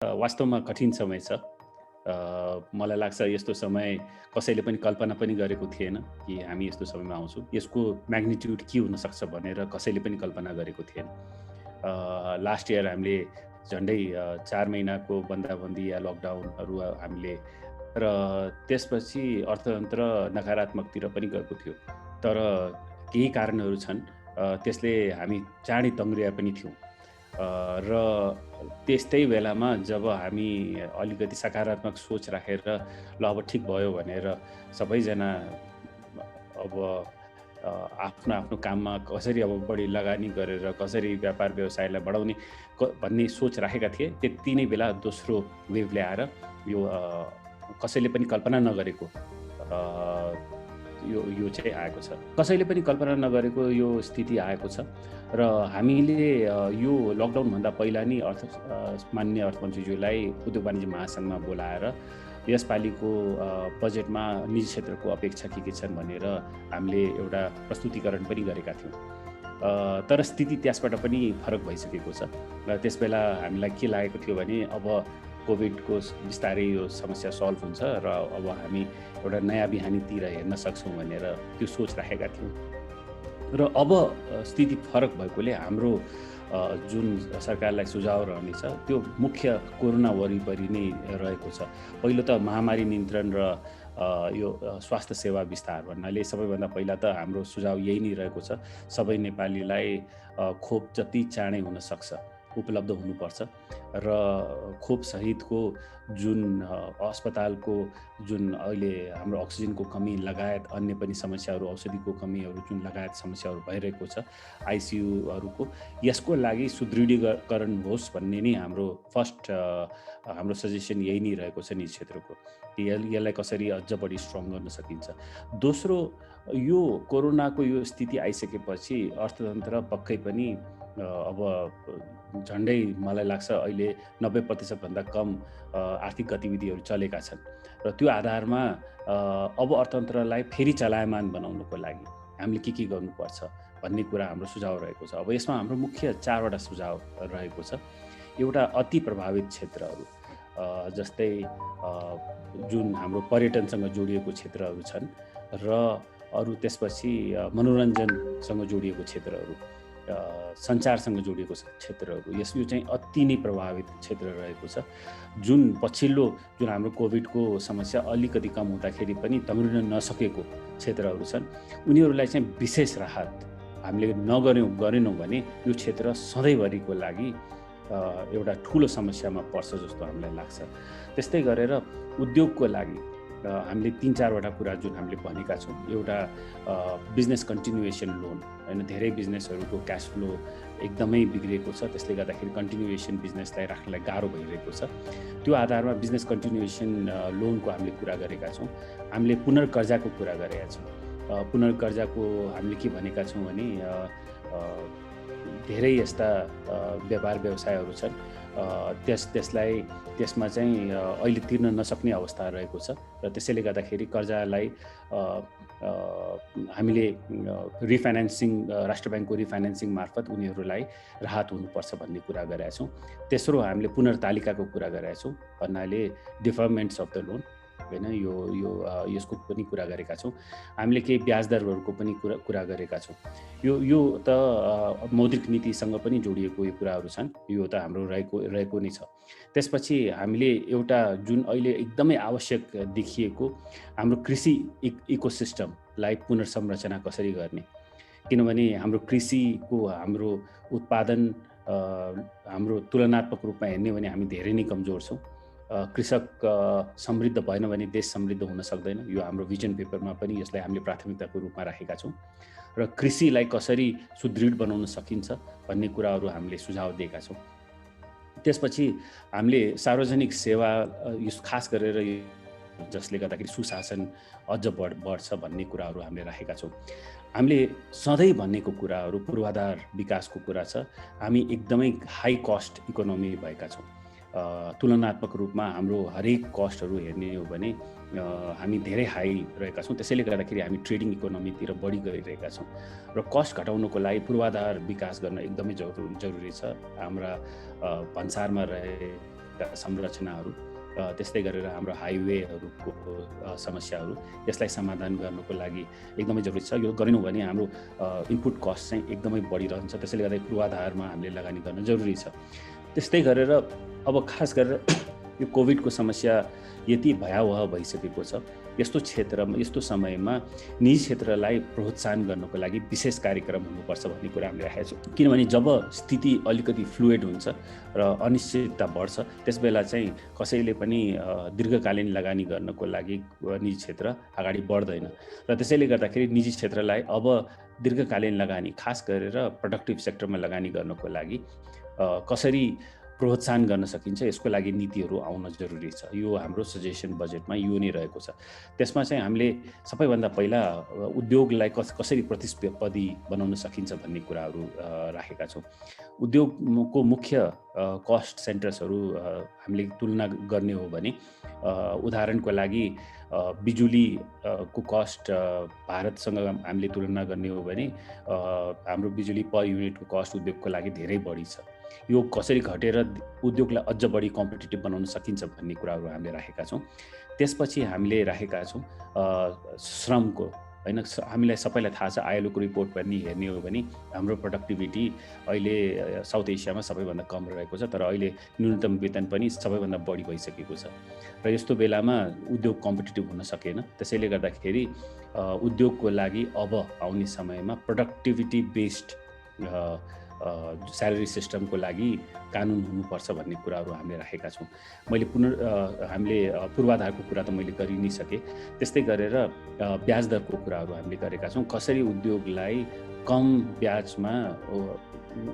वास्तवमा कठिन समय छ। मलाई लाग्छ यस्तो समय कसैले पनि कल्पना पनि गरेको थिएन कि हामी यस्तो समयमा आउँछौँ। यसको म्याग्निट्युड के हुनसक्छ भनेर कसैले पनि कल्पना गरेको थिएन। लास्ट इयर हामीले झन्डै 4 महिनाको बन्दाबन्दी या लकडाउनहरू हामीले र त्यसपछि अर्थतन्त्र नकारात्मकतिर पनि गएको थियो। तर केही कारणहरू छन्, त्यसले हामी चाँडै तङ्ग्रिया पनि थियौँ। र त्यस्तै बेलामा जब हामी अलिकति सकारात्मक सोच राखेर ल अब ठिक भयो भनेर सबैजना अब आफ्नो आफ्नो काममा कसरी अब बढी लगानी गरेर कसरी व्यापार व्यवसायलाई बढाउने भन्ने सोच राखेका थिए, त्यति नै बेला दोस्रो वेभले आएर यो कसैले पनि कल्पना नगरेको यो चाहिँ आएको छ। कसैले पनि कल्पना नगरेको यो स्थिति आएको छ र हामीले यो लकडाउनभन्दा पहिला नि माननीय अर्थमन्त्रीज्यूलाई उद्योग वाणिज्य महासङ्घमा बोलाएर यसपालिको बजेटमा निजी क्षेत्रको अपेक्षा के छन् भनेर हामीले एउटा प्रस्तुतिकरण पनि गरेका थियौँ। तर स्थिति त्यसबाट पनि फरक भइसकेको छ र त्यसबेला हामीलाई के लागेको थियो भने अब कोभिडको बिस्तारै यो समस्या सल्भ हुन्छ र अब हामी एउटा नयाँ बिहानीतिर हेर्न सक्छौँ भनेर त्यो सोच राखेका थियौँ। र अब स्थिति फरक भएकोले हाम्रो जुन सरकारलाई सुझाव रहनेछ त्यो मुख्य कोरोना वरिपरि नै रहेको छ। पहिलो त महामारी नियन्त्रण र यो स्वास्थ्य सेवा विस्तार भन्नाले सबैभन्दा पहिला त हाम्रो सुझाव यही नै रहेको छ। सबै नेपालीलाई खोप जति चाँडै हुन सक्छ उपलब्ध हुनुपर्छ र खोप सहितको जुन अस्पतालको जुन अहिले हाम्रो अक्सिजनको कमी लगायत अन्य पनि समस्याहरू, औषधिको कमीहरू जुन लगायत समस्याहरू भइरहेको छ आइसियुहरूको, यसको लागि सुदृढीकरण होस् भन्ने नै हाम्रो सजेसन यही नै रहेको छ निजी क्षेत्रको। यसलाई कसरी अझ बढी स्ट्रङ गर्न सकिन्छ। दोस्रो, यो कोरोनाको यो स्थिति आइसकेपछि अर्थतन्त्र पक्कै पनि अब झन्डै मलाई लाग्छ अहिले 90% भन्दा कम आर्थिक गतिविधिहरू चलेका छन् र त्यो आधारमा अब अर्थतन्त्रलाई फेरि चलायमान बनाउनको लागि हामीले के गर्नुपर्छ भन्ने कुरा हाम्रो सुझाव रहेको छ। अब यसमा हाम्रो मुख्य 4वटा सुझाव रहेको छ। एउटा अति प्रभावित क्षेत्रहरू जस्तै जुन हाम्रो पर्यटनसँग जोडिएको क्षेत्रहरू छन् र अरू त्यसपछि मनोरञ्जनसँग जोडिएको क्षेत्रहरू, सञ्चारसँग जोडिएको क्षेत्रहरू, यो चाहिँ अति नै प्रभावित क्षेत्र रहेको छ। जुन पछिल्लो जुन हाम्रो कोभिडको समस्या अलिकति कम हुँदाखेरि पनि तङ्ग्रिन नसकेको क्षेत्रहरू छन्, उनीहरूलाई चाहिँ विशेष राहत हामीले गरेनौँ भने यो क्षेत्र सधैँभरिको लागि एउटा ठुलो समस्यामा पर्छ जस्तो हामीलाई लाग्छ। त्यस्तै गरेर उद्योगको लागि हामीले 3-4वटा कुरा जुन हामीले भनेका छौँ। एउटा बिजनेस कन्टिन्युएसन लोन, होइन, धेरै बिजनेसहरूको क्यास फ्लो एकदमै बिग्रिएको छ, त्यसले गर्दाखेरि कन्टिन्युएसन बिजनेसलाई राख्नलाई गाह्रो भइरहेको छ। त्यो आधारमा बिजनेस कन्टिन्युएसन लोनको हामीले कुरा गरेका छौँ। हामीले पुनर्कर्जाको कुरा गरेका छौँ। पुनर्कर्जाको हामीले के भनेका छौँ भने धेरै यस्ता व्यापार व्यवसायहरू छन् त्यसमा चाहिँ अहिले तिर्न नसक्ने अवस्था रहेको छ र त्यसैले गर्दाखेरि कर्जालाई हामीले रिफाइनेन्सिङ, राष्ट्र ब्याङ्कको रिफाइनेन्सिङ मार्फत उनीहरूलाई राहत हुनुपर्छ भन्ने कुरा गरेका छौँ। तेस्रो, हामीले पुनर्तालिकाको कुरा गरेका छौँ भन्नाले डिफर्मेन्ट्स अफ द लोन, होइन, यसको पनि कुरा गरेका छौँ। हामीले केही ब्याज दरहरूको पनि कुरा गरेका छौँ। यो त मौद्रिक नीतिसँग पनि जोडिएको यो कुराहरू छन्, यो त हाम्रो रहेको नै छ। त्यसपछि हामीले एउटा जुन अहिले एकदमै आवश्यक देखिएको हाम्रो कृषि इकोसिस्टमलाई पुनर्संरचना कसरी गर्ने, किनभने हाम्रो कृषिको हाम्रो उत्पादन हाम्रो तुलनात्मक रूपमा हेर्ने भने हामी धेरै नै कमजोर छौँ। कृषक समृद्ध भएन भने देश समृद्ध हुन सक्दैन। यो हाम्रो भिजन पेपरमा पनि यसलाई हामीले प्राथमिकताको रूपमा राखेका छौँ र कृषिलाई कसरी सुदृढ बनाउन सकिन्छ भन्ने कुराहरू हामीले सुझाव दिएका छौँ। त्यसपछि हामीले सार्वजनिक सेवा, यो खास गरेर जसले गर्दाखेरि सुशासन अझ बढ्छ भन्ने कुराहरू हामीले राखेका छौँ। हामीले सधैँ भनेको कुराहरू पूर्वाधार विकासको कुरा छ। हामी एकदमै हाई कस्ट इकोनोमी भएका छौँ। तुलनात्मक रूपमा हाम्रो हरेक कस्टहरू हेर्ने हो भने हामी धेरै हाई रहेका छौँ। त्यसैले गर्दाखेरि हामी ट्रेडिङ इकोनोमीतिर बढी गइरहेका छौँ र कस्ट घटाउनको लागि पूर्वाधार विकास गर्न एकदमै जरुरी छ। हाम्रा भन्सारमा भएका संरचनाहरू, त्यस्तै गरेर हाम्रो हाइवेहरूको समस्याहरू, यसलाई समाधान गर्नको लागि एकदमै जरुरी छ। यो गरेनौँ भने हाम्रो इनपुट कस्ट चाहिँ एकदमै बढिरहन्छ, त्यसैले गर्दा पूर्वाधारमा हामीले लगानी गर्न जरुरी छ। त्यस्तै गरेर अब खास गरेर यो कोभिडको समस्या यति भयावह भइसकेको छ, यस्तो क्षेत्रमा यस्तो समयमा निजी क्षेत्रलाई प्रोत्साहन गर्नको लागि विशेष कार्यक्रम हुनुपर्छ भन्ने कुरा हामीले राखेका छौँ। किनभने जब स्थिति अलिकति फ्लुइड हुन्छ र अनिश्चितता बढ्छ, त्यसबेला चाहिँ कसैले पनि दीर्घकालीन लगानी गर्नको लागि निजी क्षेत्र अगाडि बढ्दैन र त्यसैले गर्दाखेरि निजी क्षेत्रलाई अब दीर्घकालीन लगानी, खास गरेर प्रोडक्टिभ सेक्टरमा लगानी गर्नको लागि कसरी प्रोत्साहन गर्न सकिन्छ, यसको लागि नीतिहरू आउन जरुरी छ। यो हाम्रो सजेसन बजेटमा यो नै रहेको छ। त्यसमा चाहिँ हामीले सबैभन्दा पहिला उद्योगलाई कसरी प्रतिस्पर्धी बनाउन सकिन्छ भन्ने कुराहरू राखेका छौँ। उद्योगको मुख्य कस्ट सेन्टर्सहरू हामीले तुलना गर्ने हो भने उदाहरणको लागि बिजुलीको कस्ट भारतसँग हामीले तुलना गर्ने हो भने हाम्रो बिजुली पर युनिटको कस्ट उद्योगको लागि धेरै बढी छ। यो कसरी घटेर उद्योगलाई अझ बढी कम्पिटिटिभ बनाउन सकिन्छ भन्ने कुराहरू हामीले राखेका छौँ। त्यसपछि हामीले राखेका छौँ श्रमको, हैन, हामीलाई सबैलाई थाहा छ, आइएलओको रिपोर्ट पनि हेर्ने हो भने हाम्रो प्रोडक्टिभिटी अहिले साउथ एसियामा सबैभन्दा कम रहेको छ, तर अहिले न्यूनतम वेतन पनि सबैभन्दा बढी भइसकेको छ र यस्तो बेलामा उद्योग कम्पिटिटिभ हुन सकेन। त्यसैले गर्दाखेरि उद्योगको लागि अब आउने समयमा प्रोडक्टिभिटी बेस्ड स्यालेरी सिस्टमको लागि कानुन हुनुपर्छ भन्ने कुराहरू हामीले राखेका छौँ। हामीले पूर्वाधारको कुरा त मैले गरि नै सकेँ। त्यस्तै गरेर ब्याज दरको कुराहरू हामीले गरेका छौँ। कसरी उद्योगलाई कम ब्याजमा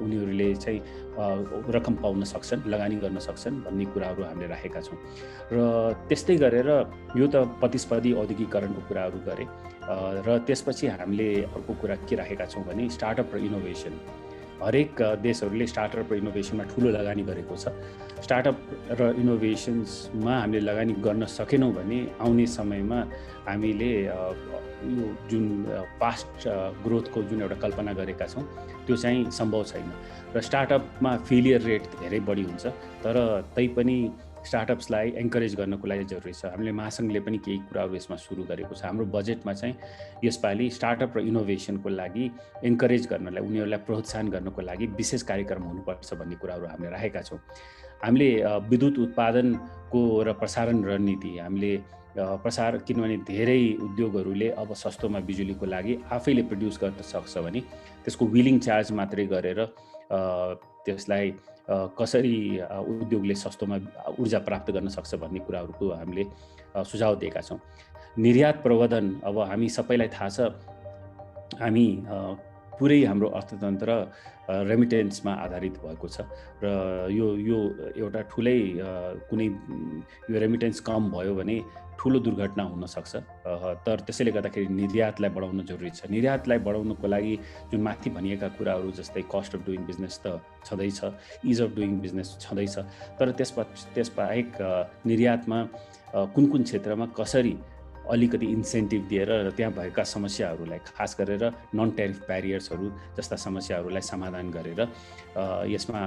उनीहरूले चाहिँ रकम पाउन सक्छन्, लगानी गर्न सक्छन् भन्ने कुराहरू हामीले राखेका छौँ। र त्यस्तै गरेर यो त प्रतिस्पर्धी औद्योगिकरणको कुराहरू गरे र त्यसपछि हामीले अर्को कुरा के राखेका छौँ भने स्टार्टअप र इनोभेसन। हरेक देशहरूले स्टार्टअप र इनोभेसनमा ठुलो लगानी गरेको छ। स्टार्टअप र इनोभेसन्समा हामीले लगानी गर्न सकेनौँ भने आउने समयमा हामीले यो जुन फास्ट ग्रोथको जुन एउटा कल्पना गरेका छौँ त्यो चाहिँ सम्भव छैन र स्टार्टअपमा फेलियर रेट धेरै बढी हुन्छ। तर तैपनि स्टार्टअप्सलाई एन्करेज गर्नको लागि जरुरी छ। हामीले महासङ्घले पनि केही कुराहरू यसमा सुरु गरेको छ। हाम्रो बजेटमा चाहिँ यसपालि स्टार्टअप र इनोभेसनको लागि एन्करेज गर्नलाई, उनीहरूलाई प्रोत्साहन गर्नको लागि विशेष कार्यक्रम हुनुपर्छ भन्ने कुराहरू हामीले राखेका छौँ। हामीले विद्युत उत्पादनको र प्रसारण रणनीति हामीले किनभने धेरै उद्योगहरूले अब सस्तोमा बिजुलीको लागि आफैले प्रड्युस गर्न सक्छ भने त्यसको विलिङ चार्ज मात्रै गरेर त्यसलाई कसरी उद्योगले सस्तोमा ऊर्जा प्राप्त गर्न सक्छ भन्ने कुराहरूको हामीले सुझाव दिएका छौँ। निर्यात प्रवर्धन, अब हामी सबैलाई थाहा छ हामी पुरै हाम्रो अर्थतन्त्र रेमिटेन्समा आधारित भएको छ र यो एउटा ठुलै कुनै यो रेमिटेन्स कम भयो भने ठुलो दुर्घटना हुन सक्छ। तर त्यसैले गर्दाखेरि निर्यातलाई बढाउन जरुरी छ। निर्यातलाई बढाउनको लागि जुन माथि भनिएका कुराहरू जस्तै कस्ट अफ डुइङ बिजनेस त छँदैछ, इज अफ डुइङ बिजनेस छँदैछ, तर त्यसबाहेक निर्यातमा कुन क्षेत्रमा कसरी अलिकति इन्सेन्टिभ दिएर र त्यहाँ भएका समस्याहरूलाई, खास गरेर नन ट्यारिफ ब्यारियर्सहरू जस्ता समस्याहरूलाई समाधान गरेर यसमा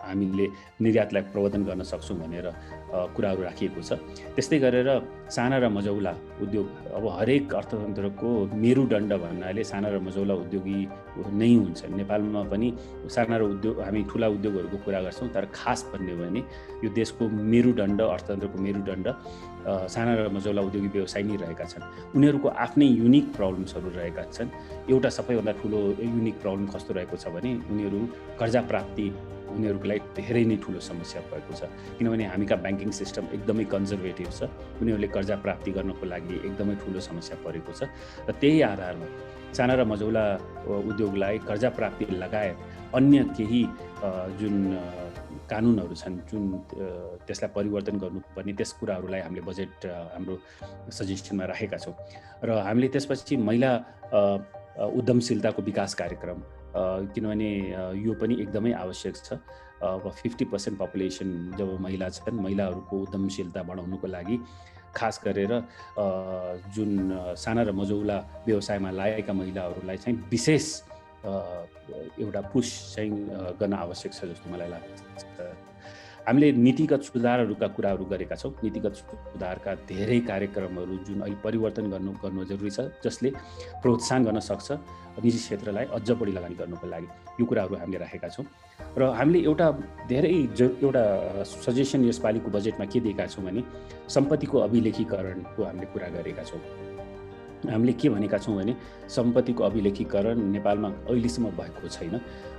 हामीले निर्यातलाई प्रवर्धन गर्न सक्छौँ भनेर कुराहरू राखिएको छ। त्यस्तै गरेर साना र मझौला उद्योग, अब हरेक अर्थतन्त्रको मेरुदण्ड भन्नाले साना र मझौला उद्योगी नै हुन्छ। नेपालमा पनि साना र हामी ठुला उद्योगहरूको कुरा गर्छौँ, तर खास भन्ने हो भने यो देशको मेरुदण्ड, अर्थतन्त्रको मेरुदण्ड साना र मझौला उद्योगी व्यवसाय नै रहेका छन्। उनीहरूको आफ्नै युनिक प्रब्लम्सहरू रहेका छन्। एउटा सबैभन्दा ठुलो युनिक प्रब्लम कस्तो रहेको छ भने उनीहरू कर्जा प्राप्ति उनीहरूको लागि धेरै नै ठुलो समस्या भएको छ। किनभने हामीका ब्याङ्किङ सिस्टम एकदमै कन्जर्भेटिभ छ। उनीहरूले कर्जा प्राप्ति गर्नको लागि एकदमै ठुलो समस्या परेको छ र त्यही आधारमा साना र मझौला उद्योगलाई कर्जा प्राप्ति लगायत अन्य केही जुन कानुनहरू छन् जुन त्यसलाई परिवर्तन गर्नुपर्ने, त्यस कुराहरूलाई हामीले बजेट हाम्रो सजेसनमा राखेका छौँ। र हामीले त्यसपछि महिला उद्यमशीलताको विकास कार्यक्रम, किनभने यो पनि एकदमै आवश्यक छ। अब 50% पपुलेसन जब महिला छन्, महिलाहरूको उद्यमशीलता बढाउनको लागि खास गरेर जुन साना र मझौला व्यवसायमा लागेका महिलाहरूलाई चाहिँ विशेष एउटा पुस चाहिँ गर्न आवश्यक छ जस्तो मलाई लाग्छ। हामीले नीतिगत सुधारहरूका कुराहरू गरेका छौँ। नीतिगत सुधारका धेरै कार्यक्रमहरू जुन अहिले परिवर्तन गर्नु जरुरी छ, जसले प्रोत्साहन गर्न सक्छ निजी क्षेत्रलाई अझ बढी लगानी गर्नुको लागि। यो कुराहरू हामीले राखेका छौँ र हामीले एउटा सजेसन यसपालिको बजेटमा के दिएका छौँ भने सम्पत्तिको अभिलेखीकरणको हामीले कुरा गरेका छौँ। हामीले के भनेका छौँ भने सम्पत्तिको अभिलेखीकरण नेपालमा अहिलेसम्म भएको छैन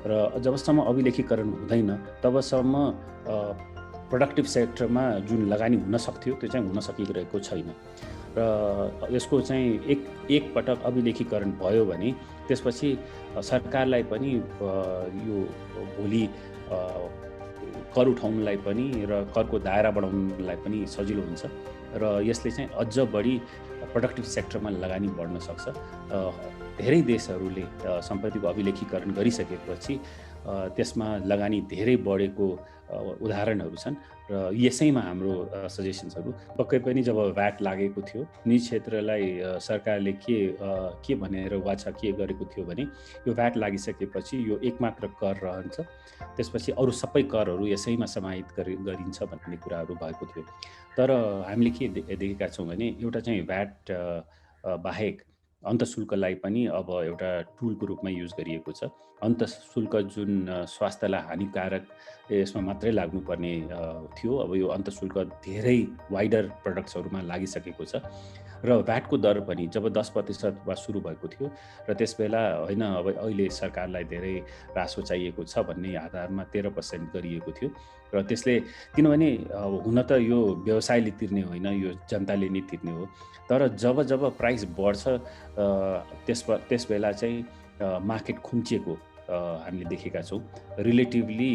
र जबसम्म अभिलेखीकरण हुँदैन तबसम्म प्रोडक्टिभ सेक्टरमा जुन लगानी हुन सक्थ्यो त्यो चाहिँ हुन सकिरहेको छैन र यसको चाहिँ एक पटक अभिलेखीकरण भयो भने त्यसपछि सरकारलाई पनि यो भोलि कर उठाउनलाई पनि र करको दायरा बढाउनलाई पनि सजिलो हुन्छ र यसले चाहिँ अझ बढी प्रोडक्टिभ सेक्टरमा लगानी बढ्न सक्छ। धेरै देशहरूले सम्पत्तिको अभिलेखीकरण गरिसकेपछि त्यसमा लगानी धेरै बढेको उदाहरणहरू छन् र यसैमा हाम्रो सजेसन्सहरू पक्कै पनि जब भ्याट लागेको थियो निजी क्षेत्रलाई सरकारले के भनेर वाचा के गरेको थियो भने यो भ्याट लागिसकेपछि यो एकमात्र कर रहन्छ, त्यसपछि अरू सबै करहरू यसैमा समाहित गरिन्छ भन्ने कुराहरू भएको थियो। तर हामीले के देखेका छौँ भने एउटा चाहिँ भ्याट बाहेक अन्तशुल्कलाई पनि अब एउटा टुलको रूपमा युज गरिएको छ। अन्तशुल्क जुन स्वास्थ्यलाई हानिकारक यसमा मात्रै लाग्नुपर्ने थियो, अब यो अन्तशुल्क धेरै वाइडर प्रडक्ट्सहरूमा लागिसकेको छ र भ्याटको दर पनि जब 10% वा सुरु भएको थियो र त्यसबेला होइन अब अहिले सरकारलाई धेरै रासो चाहिएको छ भन्ने आधारमा 13% गरिएको थियो र त्यसले किनभने हुन त यो व्यवसायले तिर्ने होइन, यो जनताले नै तिर्ने हो। तर जब प्राइस बढ्छ त्यसबेला चाहिँ मार्केट खुम्चिएको हामीले देखेका छौँ। रिलेटिभली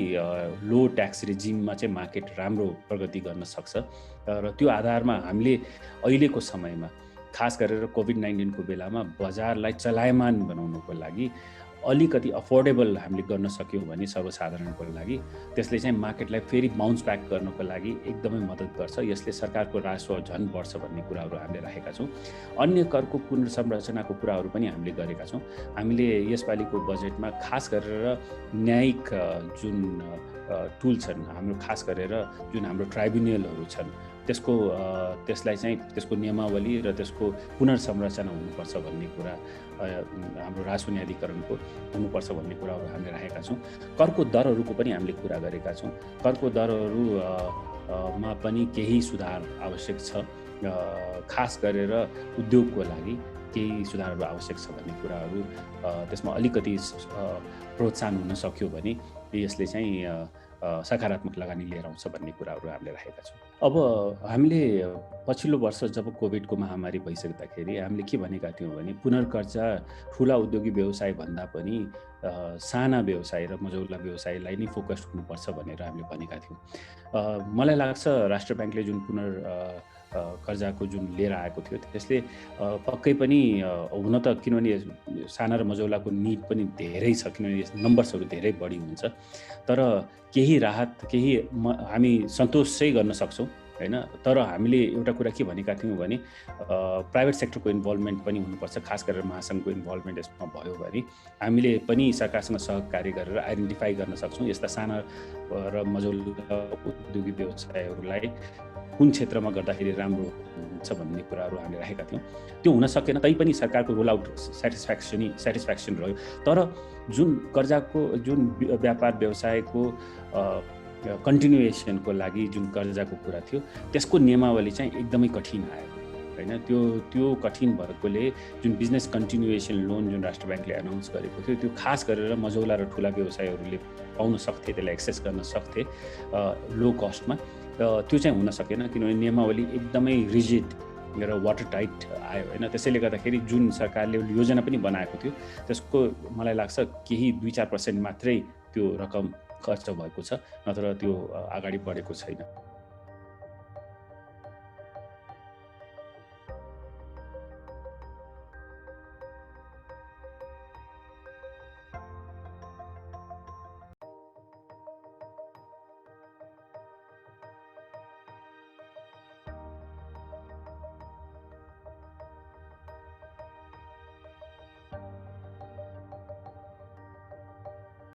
लो ट्याक्स रिजिममा चाहिँ मार्केट राम्रो प्रगति गर्न सक्छ र त्यो आधारमा हामीले अहिलेको समयमा खास गरेर कोभिड-19 को बेलामा बजारलाई चलायमान बनाउनको लागि अलिकति अफोर्डेबल हामीले गर्न सक्यौँ भने सर्वसाधारणको लागि त्यसले चाहिँ मार्केटलाई फेरि बाउन्स ब्याक गर्नको लागि एकदमै मद्दत गर्छ। यसले सरकारको राजस्व झन् बढ्छ भन्ने कुराहरू हामीले राखेका छौँ। अन्य करको पुनर्संरचनाको कुराहरू पनि हामीले गरेका छौँ। हामीले यसपालिको बजेटमा खास गरेर न्यायिक जुन टुल छन्, हाम्रो खास गरेर जुन हाम्रो ट्राइब्युनलहरू छन् त्यसलाई चाहिँ त्यसको नियमावली र त्यसको पुनर्संरचना हुनुपर्छ भन्ने कुरा, हाम्रो राजस्व न्यायाधिकरणको हुनुपर्छ भन्ने कुराहरू हामीले राखेका छौँ। करको दरहरूको पनि हामीले कुरा गरेका छौँ। करको दरहरूमा पनि केही सुधार आवश्यक छ, खास गरेर उद्योगको लागि केही सुधारहरू आवश्यक छ भन्ने कुराहरू, त्यसमा अलिकति प्रोत्साहन हुन सक्यो भने यसले चाहिँ सकारात्मक लगानी लिएर आउँछ भन्ने कुराहरू हामीले राखेका छौँ। अब हामीले पछिल्लो वर्ष जब कोभिडको महामारी भइसक्दाखेरि हामीले के भनेका थियौँ भने पुनर्कर्जा ठुला उद्योगी व्यवसाय भन्दा पनि साना व्यवसाय र मझौला व्यवसायलाई नै फोकस हुनुपर्छ भनेर हामीले भनेका थियौँ। मलाई लाग्छ राष्ट्र ब्याङ्कले जुन कर्जाको जुन लिएर आएको थियो त्यसले पक्कै पनि हुन त किनभने साना र मझौलाको निड पनि धेरै छ, किनभने नम्बर्सहरू धेरै बढी हुन्छ, तर केही राहत हामी सन्तोष चाहिँ गर्न सक्छौँ हैन। तर हामीले एउटा कुरा के भनेका थियौँ भने प्राइभेट सेक्टरको इन्भल्भमेन्ट पनि हुनुपर्छ, खास गरेर महासङ्घको इन्भल्भमेन्ट यसमा भयो भने हामीले पनि सरकारसँग सहकार्य गरेर आइडेन्टिफाई गर्न सक्छौँ यस्ता साना र मझौला उद्योगी व्यवसायहरूलाई कुन क्षेत्रमा गर्दाखेरि राम्रो हुन्छ भन्ने कुराहरू हामीले राखेका थियौँ। त्यो हुन सकेन तैपनि सरकारको रोल आउट सेटिस्फ्याक्सन रह्यो। तर जुन कर्जाको जुन व्यापार व्यवसायको कन्टिन्युएसनको लागि जुन कर्जाको कुरा थियो त्यसको नियमावली चाहिँ एकदमै कठिन आयो हैन। त्यो कठिन भएकोले जुन बिजनेस कन्टिन्युएसन लोन जुन राष्ट्र ब्याङ्कले एनाउन्स गरेको थियो त्यो खास गरेर मझौला र ठुला व्यवसायहरूले पाउन सक्थे, त्यसलाई एक्सेस गर्न सक्थे लो कस्टमा। त्यो चाहिँ हुन सकेन किनभने नियमावली एकदमै रिजिड र वाटर टाइट आयो हैन। त्यसैले गर्दाखेरि जुन सरकारले योजना पनि बनाएको थियो त्यसको मलाई लाग्छ केही 2-4% मात्रै त्यो रकम खर्च भएको छ, नत्र त्यो अगाडि बढेको छैन।